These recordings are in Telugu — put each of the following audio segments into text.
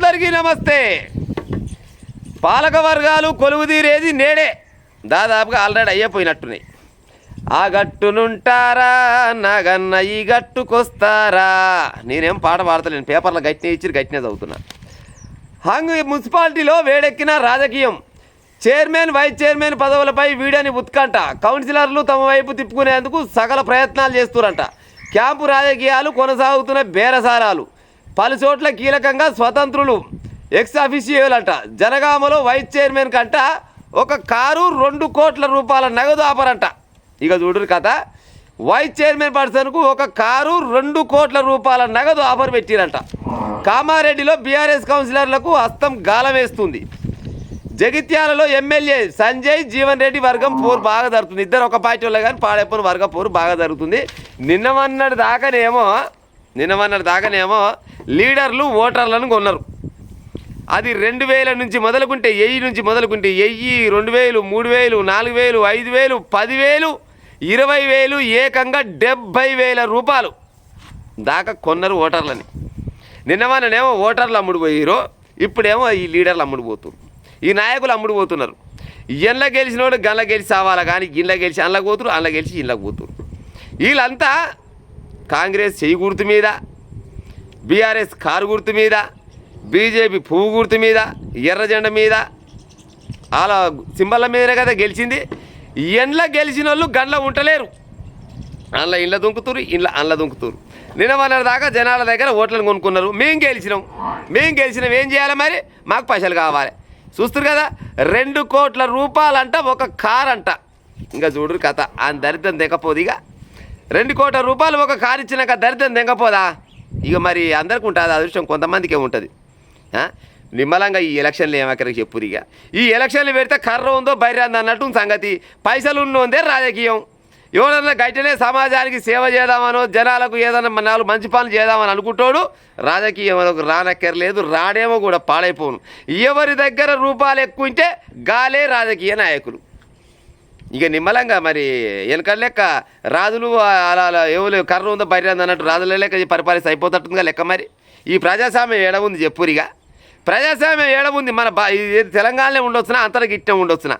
అందరికీ నమస్తే. పాలక వర్గాలు కొలువుదీరేది నేడే దాదాపుగా ఆల్రెడీ అయిపోయినట్టున్నాయి. ఆ గట్టునుంటారా నాగన్న ఈ గట్టుకొస్తారా. నేనేం పాట పాడతలేను, పేపర్లో గట్టినే ఇచ్చి గట్టినే చదువుతున్నా. మున్సిపాలిటీలో వేడెక్కిన రాజకీయం. చైర్మన్ వైస్ చైర్మన్ పదవులపై వీడని ఉత్కంఠ. కౌన్సిలర్లు తమ వైపు తిప్పుకునేందుకు సకల ప్రయత్నాలు చేస్తురంట. క్యాంపు రాజకీయాలు కొనసాగుతున్న బేరసారాలు. పలు చోట్ల కీలకంగా స్వతంత్రులు ఎక్స్ అఫీషియల్ అంట. జనగామలో వైస్ చైర్మన్ కంట ఒక కారు 2 కోట్ల రూపాయల నగదు ఆపరంట. ఇక చూడరు కథ. వైస్ చైర్మన్ పర్సన్కు ఒక కారు 2 కోట్ల రూపాయల నగదు ఆఫర్ పెట్టిరంట. కామారెడ్డిలో బీఆర్ఎస్ కౌన్సిలర్లకు హస్తం గాలం వేస్తుంది. జగిత్యాలలో ఎమ్మెల్యే సంజయ్ జీవన్ రెడ్డి వర్గం పోరు బాగా జరుగుతుంది. ఇద్దరు ఒక పార్టీ వాళ్ళే కానీ పాడైపోయిన వర్గ పోరు బాగా జరుగుతుంది. నిన్నమన్నటి దాకానేమో లీడర్లు ఓటర్లను కొన్నారు. అది 2000 నుంచి మొదలుకుంటే 1000 నుంచి మొదలుకుంటే 1000, 2000, 3000, 4000, 5000, 10,000, 20,000 ఏకంగా 70,000 రూపాయలు దాకా కొన్నారు ఓటర్లని. నిన్నమన్ననేమో ఓటర్లు అమ్ముడుపోయారు, ఇప్పుడేమో ఈ లీడర్లు అమ్ముడుపోతున్నారు, ఈ నాయకులు అమ్ముడుపోతున్నారు. ఇళ్ళ గెలిచినోడు గల్ల గెలిచి సావాలా కానీ ఇళ్ళ గెలిచి అందులోకి పోతురు, అందులో గెలిచి ఇళ్ళకి పోతురు. వీళ్ళంతా కాంగ్రెస్ చెయ్యి గుర్తు మీద, బీఆర్ఎస్ కారు గుర్తు మీద, బీజేపీ పువ్వు గుర్తు మీద, ఎర్ర జెండా మీద, అలా సింబళ్ళ మీదనే కదా గెలిచింది. ఎండ్ల గెలిచిన వాళ్ళు గండ్ల ఉంటలేరు, అందులో ఇండ్ల దుంకుతురు, అందులో దుంకుతురు. నిన్న దాకా జనాల దగ్గర ఓట్లను కొనుక్కున్నారు. మేము గెలిచినాం ఏం చేయాలి మరి, మాకు పైసలు కావాలి. చూస్తారు కదా, 2 కోట్ల రూపాయలంట ఒక కార్ అంట. ఇంకా చూడరు కథ. ఆ దరిద్రం తెగపోదు. ఇక 2 కోట్ల రూపాయలు ఒక కారు ఇచ్చినాక దరిద్రం తెగపోదా? ఇక మరి అందరికీ ఉంటుంది అదృష్టం, కొంతమందికే ఉంటుంది. నిమ్మలంగా ఈ ఎలక్షన్లు ఏమక్కడికి చెప్పురు. ఇక ఈ ఎలక్షన్లు పెడితే కర్ర ఉందో బైరాంది అన్నట్టు సంగతి. పైసలు ఉన్నోందే రాజకీయం. ఎవరన్నా గట్టినే సమాజానికి సేవ చేద్దామనో, జనాలకు ఏదైనా 4 మంచి పనులు చేద్దామని అనుకుంటాడు. రాజకీయం రానక్కర్లేదు, రాడేమో కూడా పాడైపోను. ఎవరి దగ్గర రూపాయలు ఎక్కువ ఉంటే గాలే రాజకీయ నాయకులు. ఇక నిమ్మలంగా మరి వెనక లెక్క రాజులు అలా ఎవరు కర్ర ఉందో బైరాంది అన్నట్టు రాజుల లెక్క పరిపాలిస్తే అయిపోతుందిగా లెక్క. మరి ఈ ప్రజాస్వామ్యం ఏడవుంది చెప్పురిగా. ప్రజాస్వామ్యం ఏడవుంది. మన తెలంగాణలో ఉండొచ్చునా, అంతలో గిట్టే ఉండొచ్చునా.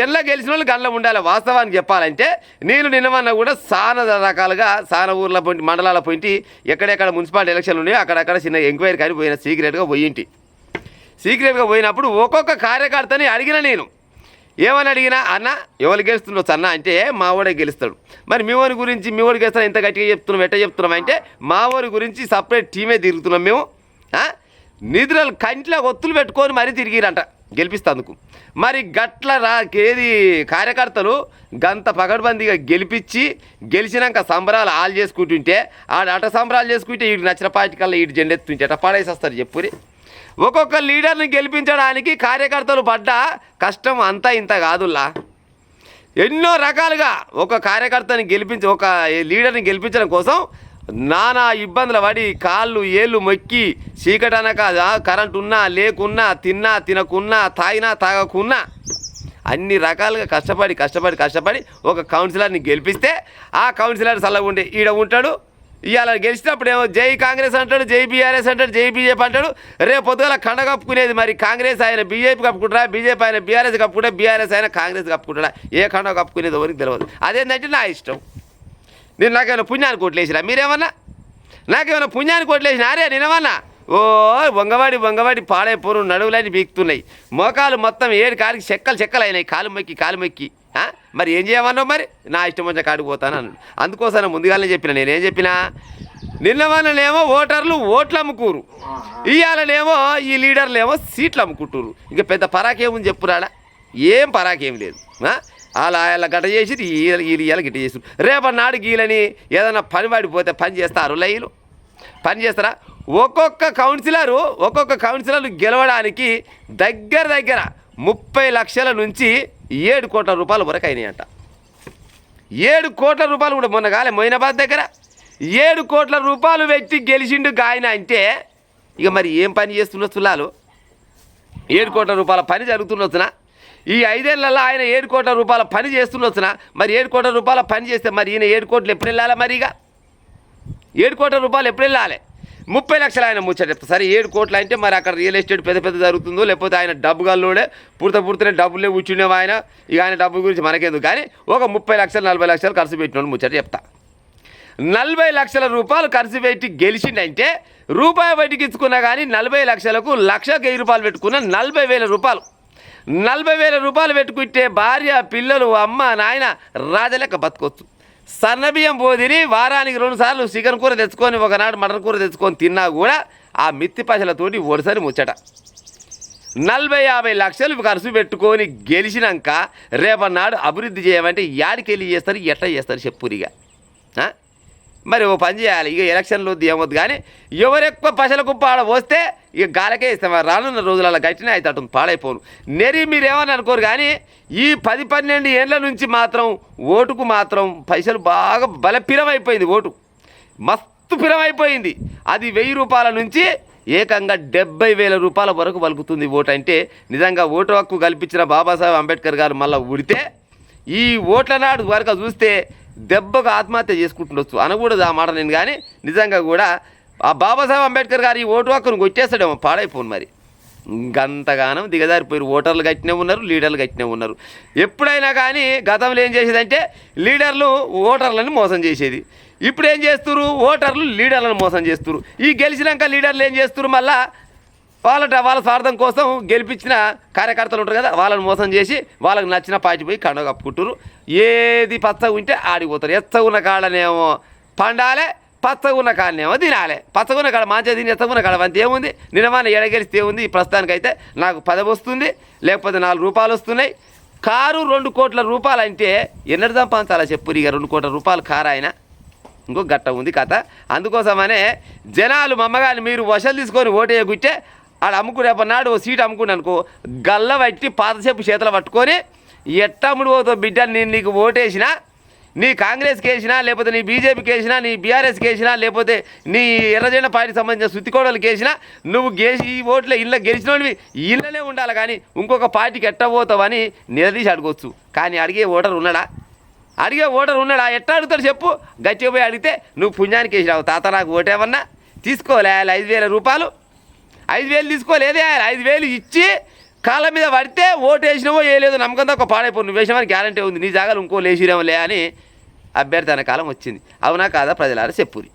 ఎల్ల గెలిచిన వాళ్ళు గండ్ల ఉండాలి. వాస్తవానికి చెప్పాలంటే నేను నిన్నమన్నా కూడా చాలా రకాలుగా చాలా ఊర్ల పోయి మండలాల పోయింటి, ఎక్కడెక్కడ మున్సిపాలిటీ ఎలక్షన్లు ఉన్నాయో అక్కడక్కడ చిన్న ఎంక్వైరీ కానీ పోయిన సీక్రెట్గా పోయినప్పుడు ఒక్కొక్క కార్యకర్తని అడిగిన. నేను ఏమని అడిగినా, అన్న ఎవరు గెలుస్తుండొచ్చు అన్న అంటే మా వాడే గెలుస్తాడు. మరి మీ ఊరి గురించి మీ ఊరికి గెలుస్తాను ఇంత గట్టిగా చెప్తున్నాం, ఎట్ట చెప్తున్నాం అంటే మా ఊరి గురించి సపరేట్ టీమే తిరుగుతున్నాం మేము. నిధులు కంటిలో ఒత్తులు పెట్టుకొని మరీ తిరిగిరంట గెలిపిస్తందుకు. మరి గట్ల ఏది కార్యకర్తలు గంత పగడ్బందీగా గెలిచినాక సంబరాలు ఆలు చేసుకుంటుంటే అట సంబరాలు చేసుకుంటే వీడికి నచ్చిన పార్టీ కల్లా వీడి జెండెత్తుంటే అట్ట పాడేసేస్తారు చెప్పురి. ఒక్కొక్క లీడర్ని గెలిపించడానికి కార్యకర్తలు పడ్డ కష్టం అంతా ఇంత కాదుల్లా. ఎన్నో రకాలుగా ఒక కార్యకర్తని ఒక లీడర్ని గెలిపించడం కోసం నానా ఇబ్బందులు పడి కాళ్ళు ఏళ్ళు మొక్కి చీకటనక కరెంటు ఉన్నా లేకున్నా, తిన్నా తినకున్నా, తాగినా తాగకున్నా అన్ని రకాలుగా కష్టపడి ఒక కౌన్సిలర్ని గెలిపిస్తే ఆ కౌన్సిలర్ చల్లగా ఉండే ఈడ ఉంటాడు. ఇవాళ గెలిచినప్పుడు ఏమో జై కాంగ్రెస్ అంటాడు, జై బీఆర్ఎస్ అంటాడు, జై బీజేపీ అంటాడు. రేపు పొద్దుగల కండ కప్పుకునేది మరి కాంగ్రెస్ ఆయన బీజేపీ కప్పుకుంటారా, బీజేపీ ఆయన బీఆర్ఎస్ కప్పుకుంటా, బీఆర్ఎస్ ఆయన కాంగ్రెస్ కప్పుకుంటాడా, ఏ కండ కప్పుకునేది ఎవరికి తెలియదు. అదేంటంటే నా ఇష్టం. నేను నాకేమైనా పుణ్యాన్ని కోట్లేసినా, మీరేమన్నా నాకేమైనా పుణ్యాన్ని కోట్లేసినా అరే నేనేమన్నా ఓ వంగవాడి పాడైపోరు, నడువులని బీక్తున్నాయి, మోకాలు మొత్తం 7 కాలికి చెక్కలు అయినాయి, కాలు మొక్కి. మరి ఏం చేయమన్నావు? మరి నా ఇష్టం వచ్చే కాడికి పోతాను అన్నాడు. అందుకోసం ముందుగానే చెప్పిన. నేనేం చెప్పినా, నిన్నమన్ననేమో ఓటర్లు ఓట్లు అమ్ముకోరు, ఇవాళనేమో ఈ లీడర్లు ఏమో సీట్లు అమ్ముకుంటురు. ఇంకా పెద్ద పరాకేముంది చెప్పురాడా? ఏం పరాకేం లేదు. అలా గట్ట చేసి వీళ్ళు గిట్ట చేసి రేపన్నాడు గీలని ఏదైనా పని పడిపోతే పని చేస్తారు. లైలు పని చేస్తారా? ఒక్కొక్క కౌన్సిలర్ గెలవడానికి దగ్గర 30 లక్షల నుంచి 7 కోట్ల రూపాయల వరకు అయినాయంట. 7 కోట్ల రూపాయలు కూడా మొన్న కాలే మొయినాబాద్ దగ్గర 7 కోట్ల రూపాయలు పెట్టి గెలిచిండు గాయన అంటే ఇక మరి ఏం పని చేస్తుండొచ్చు లాలు? 7 కోట్ల రూపాయల పని జరుగుతుండొచ్చునా? ఈ 5 ఏళ్లలో ఆయన 7 కోట్ల రూపాయల పని చేస్తుండొచ్చునా? మరి 7 కోట్ల రూపాయల పని చేస్తే మరి ఈయన 7 కోట్లు ఎప్పుడు వెళ్ళాలి? మరి ఇక 7 కోట్ల రూపాయలు ఎప్పుడు వెళ్ళాలి? 30 లక్షలు ఆయన ముచ్చట చెప్తా. సరే 7 కోట్లు అంటే మరి అక్కడ రియల్ ఎస్టేట్ పెద్ద పెద్ద జరుగుతుందో లేకపోతే ఆయన డబ్బు గల్లోడే పుడితేనే డబ్బులే కూర్చునేవా ఆయన, ఇక ఆయన డబ్బు గురించి మనకేందుకు కానీ ఒక 30 లక్షలు 40 లక్షలు ఖర్చు పెట్టినోడు ముచ్చట చెప్తా. 40 లక్షల రూపాయలు ఖర్చు పెట్టి గెలిచిండంటే రూపాయి బయటికి ఇచ్చుకున్నా కానీ 40 లక్షలకు 1,1000 రూపాయలు పెట్టుకున్న 40,000 రూపాయలు. 40,000 రూపాయలు పెట్టుకుంటే భార్య పిల్లలు అమ్మ నాయన రాజలెక్క బతకొచ్చు. సన్నబియ్యం పోదిని వారానికి 2 సార్లు చికెన్ కూర తెచ్చుకొని ఒకనాడు మటన్ కూర తెచ్చుకొని తిన్నా కూడా ఆ మిత్తి పైసలతోటి ఒడిసరి ముచ్చట. 40-50 లక్షలు ఖర్చు పెట్టుకొని గెలిచినాక రేపన్నాడు అభివృద్ధి చేయమంటే యాడికెళ్ళి చేస్తారు, ఎట్లా చేస్తారు చెప్పురిగా. మరి ఓ పని చేయాలి, ఇక ఎలక్షన్లో ఏమొద్దు కానీ ఎవరెక్కువ పైసల కుప్ప ఆడ పోస్తే ఇక గాలకే ఇస్తాం. రానున్న రోజులలో గట్టినే అవుతాడు పాడైపోను నెరి మీరేమని అనుకోరు కానీ ఈ 10-12 ఏళ్ళ నుంచి మాత్రం ఓటుకు మాత్రం పైసలు బాగా బలపిరమైపోయింది. ఓటు మస్తు పిరమైపోయింది. అది 1000 రూపాయల నుంచి ఏకంగా 70,000 రూపాయల వరకు పలుకుతుంది ఓటు. అంటే నిజంగా ఓటు హక్కు కల్పించిన బాబాసాహెబ్ అంబేద్కర్ గారు మళ్ళీ ఉడితే ఈ ఓట్ల నాడు వరకు చూస్తే దెబ్బకు ఆత్మహత్య చేసుకుంటుండొచ్చు అనకూడదు ఆ మాట నేను. కానీ నిజంగా కూడా ఆ బాబాసాహెబ్ అంబేద్కర్ గారు ఈ ఓటు హక్కును కొట్టేస్తాడేమో పాడైపోను. మరి గంతగానం దిగజారిపోయారు. ఓటర్లు గట్టినే ఉన్నారు, లీడర్లు గట్టినే ఉన్నారు. ఎప్పుడైనా కానీ గతంలో ఏం చేసేదంటే లీడర్లు ఓటర్లను మోసం చేసేది. ఇప్పుడు ఏం చేస్తున్నారు, ఓటర్లు లీడర్లను మోసం చేస్తున్నారు. ఈ గెలిచినాక లీడర్లు ఏం చేస్తున్నారు, మళ్ళా వాళ్ళ స్వార్థం కోసం గెలిపించిన కార్యకర్తలు ఉంటారు కదా వాళ్ళని మోసం చేసి వాళ్ళకి నచ్చిన పార్టీ పోయి కండ కప్పుకుంటారు. ఏది పచ్చగా ఉంటే ఆడిపోతారు. ఎచ్చగా ఉన్న కాడనేమో పండాలే, పచ్చగా ఉన్న కాడనేమో తినాలి. పచ్చగా ఉన్న కాడ మంచిగా తిని ఎచ్చగా ఉన్న కాడ అంత ఏముంది, నిన్నమాన ఎడగెలిస్తే ఏముంది. ఈ ప్రస్తుతానికైతే నాకు 10 వస్తుంది, లేకపోతే 4 రూపాయలు వస్తున్నాయి. కారు 2 కోట్ల రూపాయలు అంటే ఎన్నడు సంపాదించాలా చెప్పురు. ఇక 2 కోట్ల రూపాయలు కారు ఆయన ఇంకో గట్ట ఉంది కథ. అందుకోసమనే జనాలు మమ్మగాని మీరు వశలు తీసుకొని ఓటేయగుట్టే ఆడ రేపన్నాడు ఓ సీట్ అమ్ముకుని అనుకో గల్ల పట్టి పాతసేపు చేతులు పట్టుకొని ఎట్టమ్ముడు పోతావు బిడ్డ, నేను నీకు ఓటేసినా, నీ కాంగ్రెస్కి వేసినా లేకపోతే నీ బీజేపీకి వేసినా నీ బీఆర్ఎస్కి వేసినా లేకపోతే నీ ఎర్రజెండా పార్టీకి సంబంధించిన సుత్తికోడలకి వేసినా నువ్వు గెలిచి ఈ ఓట్లో ఇళ్ళ గెలిచినోడివి ఇళ్ళనే ఉండాలి కానీ ఇంకొక పార్టీకి ఎట్ట పోతావని నిలదీసి అడగవచ్చు. కానీ అడిగే ఓటర్ ఉన్నాడా? ఎట్లా అడుగుతాడు చెప్పు. గట్టిగా పోయి అడిగితే నువ్వు పుణ్యానికి వేసినావు తాత నాకు ఓటేమన్నా తీసుకోలే 5,000 రూపాయలు 5,000 తీసుకోలేదే. 5,000 ఇచ్చి కాళ్ళ మీద పడితే ఓటు వేసినావో వేయలేదో నమ్మకంతో ఒక పాడైపోయి నువ్వు వేసినామని గ్యారంటీ ఉంది. నీ జాగాలు ఇంకో లేచిరేమోలే అని అభ్యర్థన కాలం వచ్చింది. అవునా కాదా ప్రజలారా చెప్పురి.